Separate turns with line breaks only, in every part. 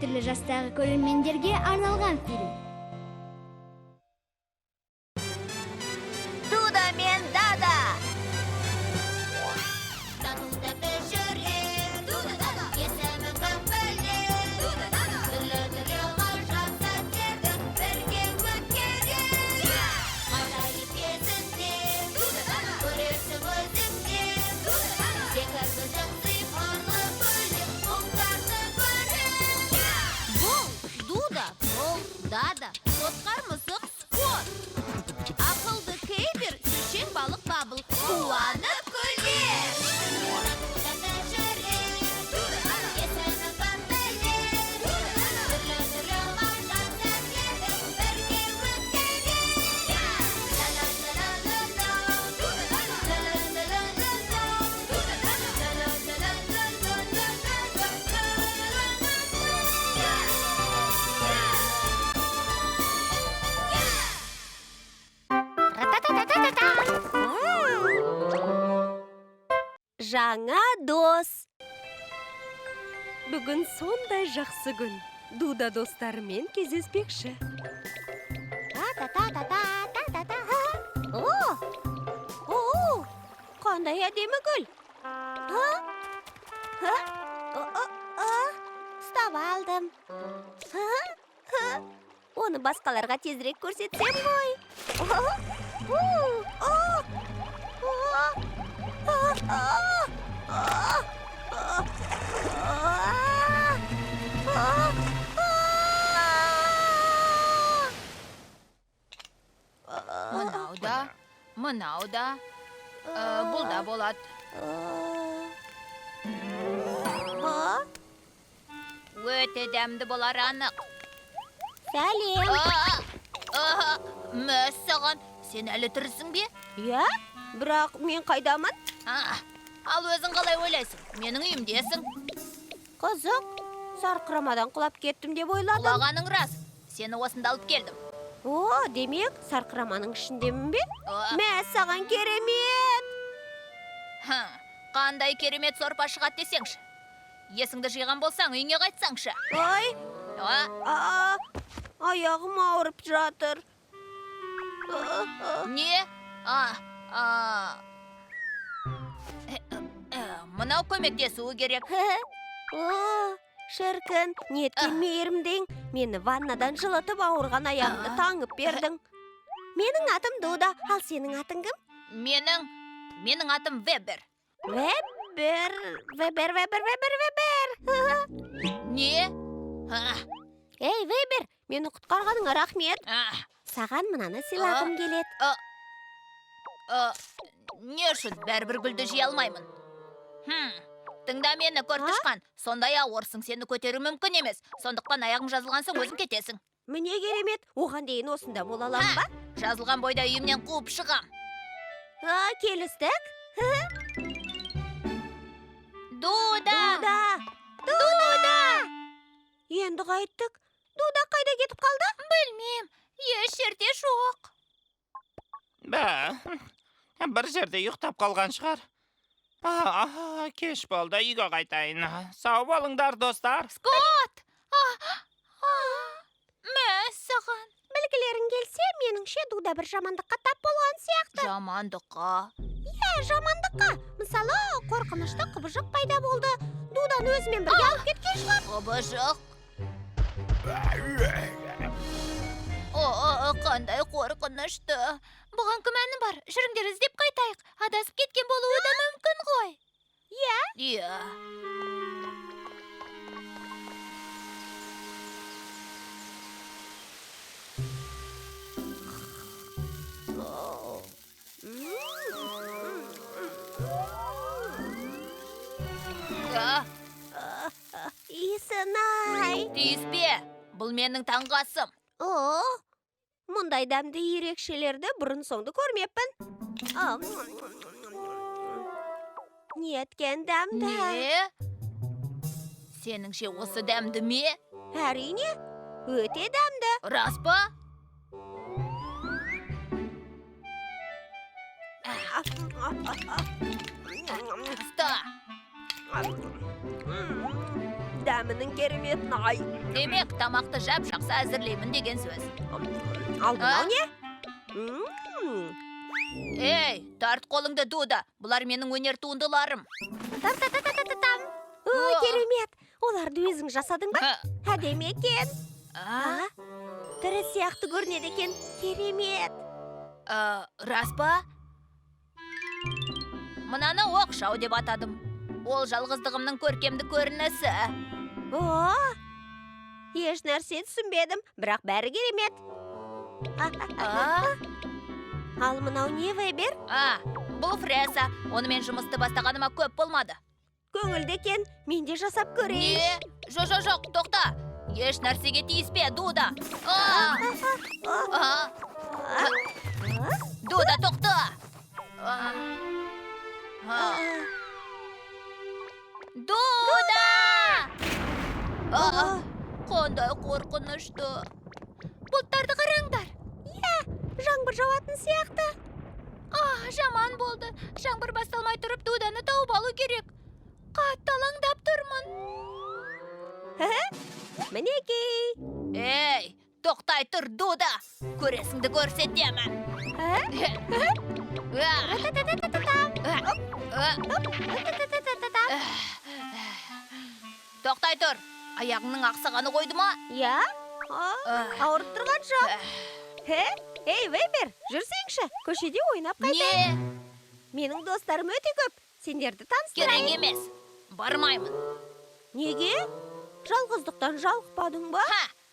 түрлі жастағы көрермендерге арналған фильм.
Дуда мен Дада.
Татуда пешірер, Дуда Дада. Есімі көппілер, Дуда Дада. Түрлі ғажап сәттерді бірге өткерер. Ғажайып кезінде, Дуда Дада. Көрерсің өзіңде, Дуда Дада. Секіргізің сыйқырлы бөліп, мұңдарды көрер.
Бұл Дуда, бұл Дада. Сотқар мысық спорт. Ақылды кейбір сүршең балық бабыл. Қуанып күлер.
Татуда пешірер, Дуда Дада. Есімі көппілер, Дуда Дада. Түрлі ғажап сәттерді бірге өткерер. Ла-ла-ла-ла-ла-ла, Дуда Дада. Ла-ла-ла-ла-ла-ла, Дуда Дада.
Жаңа дос. Бүгін сондай жақсы күн. Дуда достарымен кездеспекші. О, қандай әдемі гүл. Ұстап алдым. Оны басқаларға тезірек көрсетсем ғой.
Мынау да, бұл да болады. Өте дәмді болар анық.
Сәлем.
Мәссаған, сен әлі тірісің бе?
Я? Бірақ мен қайдамын?
Ал өзің қалай ойлайсың? Менің үйімдесің.
Қызық, сарқырамадан құлап кеттім деп ойладым.
Құлағаның рас. Сені осында алып келдім.
О, демек, сарқыраманың ішіндемін бе? Мәссаған керемет.
Қандай керемет сорпа шығады десеңші. Есіңді жиған болсаң, үйіңе қайтсаңшы.
Ой, аяғым ауырып жатыр.
Не? Мынау көмектесуі керек.
О, шіркін, неткен мейірімдең. Мені ваннадан жылытып ауырған аяғымды таңып бердің. Менің атым Дуда, ал сенің атың кім?
Менің атым Вебер.
Вебер.
Не?
Ей, Вебер, мені құтқарғаныңа рахмет. Саған мынаны сыйлағым келеді.
Не үшін бәрібір гүлді жей алмаймын? Тыңда мені, көртішқан. Сондай ауырсың, сені көтеру мүмкін емес. Сондықтан аяғың жазылған соң өзің кетесің.
Міне керемет, оған дейін осында бола алам ба?
Жазылған бойда үйімнен қуып шығам.
Келістік?
Дуда!
Енді қайттық. Дуда қайда кетіп қалды?
Білмейм, еш жерде жоқ.
Бір жерде ұйықтап қалған шығар. Кеш болды, үйге қайтайын. Сау болыңдар, достар.
Скот! Мәссаған.
Білгілерің келсе, меніңше Дуда бір жамандыққа тап болған сияқты.
Жамандыққа?
Жамандыққа. Мысалы, қорқынышты құбыжық пайда болды. Дуданы өзімен бірге алып кеткен шығар.
Құбыжық? Қандай қорқынышты. Бұған күмәнім бар. Жүріңдер іздеп қайтайық. Адасып кеткен болуы да мүмкін ғой. Иә.
Иісін-ай.
Тиіспе. Бұл менің таңғасым.
Мұндай дәмді ерекшелерді бұрын соңды көрмеппін. Неткен дәмді.
Не? Сеніңше осы дәмді ме?
Әрине, өте дәмді.
Рас па? Ұста.
дәмінің кереметін ай.
Демек, тамақты жап жақсы әзірлеймін деген сөз.
Ал мынау
А?
не?
Ей, тарт қолыңды, Дуда. Бұлар менің өнер туындыларым.
О, керемет. Оларды өзің жасадың ба? Әдемі екен.
А,
Тірі сияқты көрінеді екен. Керемет.
рас па? Мынаны оқшау деп атадым. Ол жалғыздығымның көркемді көрінісі.
О, еш нәрсе түсінбедім, бірақ бәрі керемет.
А,
Ал мынау не, Вебер?
бұл фреса. Онымен жұмысты бастағаныма көп болмады.
Көңілді екен, мен де жасап көрейін.
Не? Жоқ, тоқта. Еш нәрсеге тиіспе, Дуда. Дуда, тоқта. Дуда! Қандай қорқынышты. Бұлттарды қараңдар.
Жаңбыр жауатын сияқты.
Жаман болды. Жаңбыр басталмай тұрып Дуданы тауып алу керек. Қатты алаңдап тұрмын.
Мінекей.
Ей, тоқтай тұр, Дуда. Көресіңді көрсетемін. Тоқтай тұр. Аяғыңның ақсағаны қойды ма?
Я? Ауырып тұрған жоқ. Ей, Вебер, жүрсеңші, көшеде ойнап қайтайын.
Не?
Менің достарым өте көп. Сендерді
Керек
таныстырайын.
емес. Бармаймын.
Неге? Жалғыздықтан жалықпадың ба?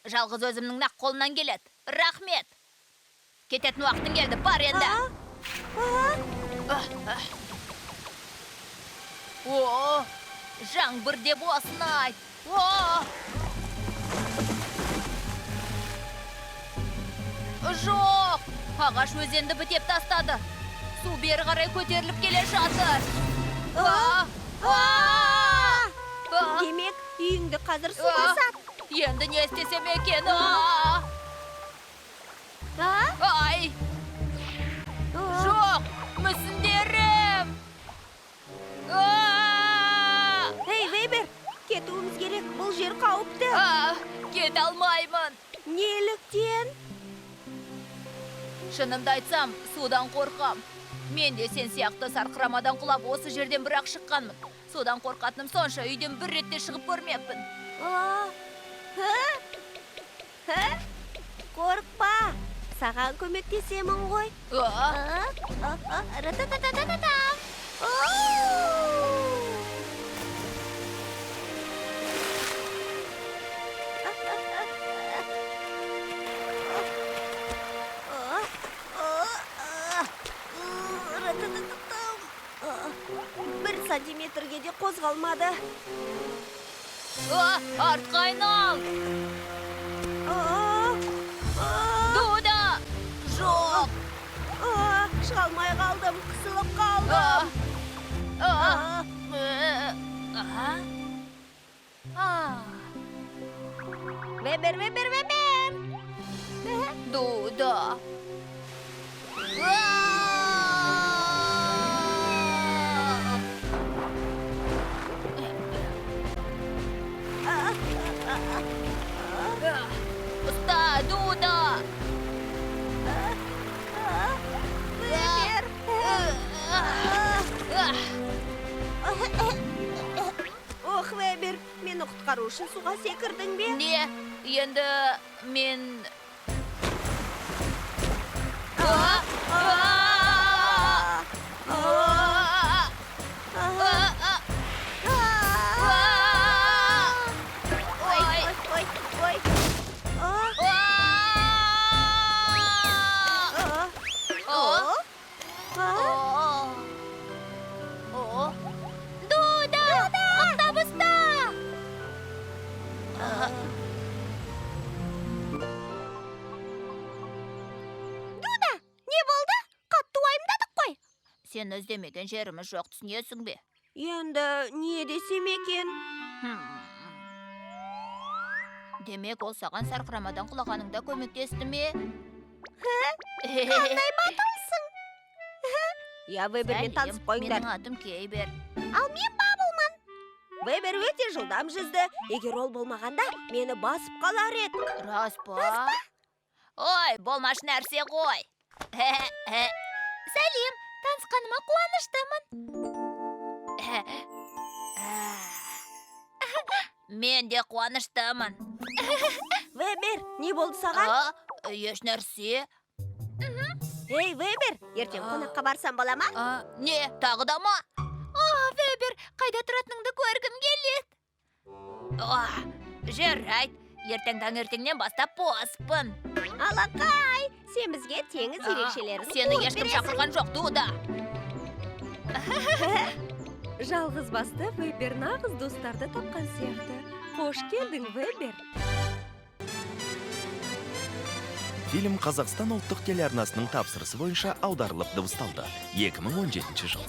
Жалғыз өзімнің нақ қолымнан келеді. Рахмет. Кететін уақытың келді, бар енді. О, жаңбыр деп осыны айт. Жоқ, ағаш өзенді бітеп тастады. Су бері қарай көтеріліп келе жатыр.
Демек, үйіңді қазір су басады.
Енді не істесем екен? Ай, жоқ, мүсіндерім.
Ей, Вебер, кетуіміз керек, бұл жер қауіпті.
Кете алмаймын.
Неліктен?
Шынымды айтсам, судан қорқам. Мен де сен сияқты сарқырамадан құлап осы жерден бірақ шыққанмын. Судан қорқатыным сонша үйден бір ретте шығып көрмеппін.
Қорықпа, саған көмектесемін ғой. Ратататататам. Бір сантиметрге де қозғалмады.
Артқа айнал. Дуда! Жоқ!
Шыға алмай қалдым, қысылып қалдым. Вебер.
Дуда! Ұста, Дуда!
Вебер. Ох, Вебер, мені құтқару үшін суға секірдің бе?
Не? Енді мен... Дуда! Автобуста!
Дуда, не болды? Қатты уайымдадық қой.
Сен іздемеген жеріміз жоқ, түсінесің бе?
Енді не десем екен?
Демек, ол саған сарқырамадан құлағаныңда көмектесті ме?
Қандай батылсың? Я Вебермен танысып қойыңдар.
Менің атым Кейбер.
Ал мен Бабылмын. Вебер өте жылдам жүзді. Егер ол болмағанда, мені басып қалар еді.
Рас па? Ой, болмаш нәрсе ғой. Сәлем, танысқаныма қуаныштымын. Мен де қуаныштымын.
Вебер, не болды саған?
Еш нәрсе.
Ей, Вебер, ертең қонаққа барсам бола ма?
Не, тағы да ма? Вебер, қайда тұратыныңды көргім келеді. Жарайды, ертең таңертеңнен бастап боспын.
Алақай, сен бізге теңіз ерекшелерін
Сені ешкім шақырған жоқ, Дуда.
Жалғыз басты Вебер нағыз достарды тапқан сияқты. Қош келдің, Вебер.
Фильм Қазақстан ұлттық телеарнасының тапсырысы бойынша аударылып дыбысталды. 2017 жыл.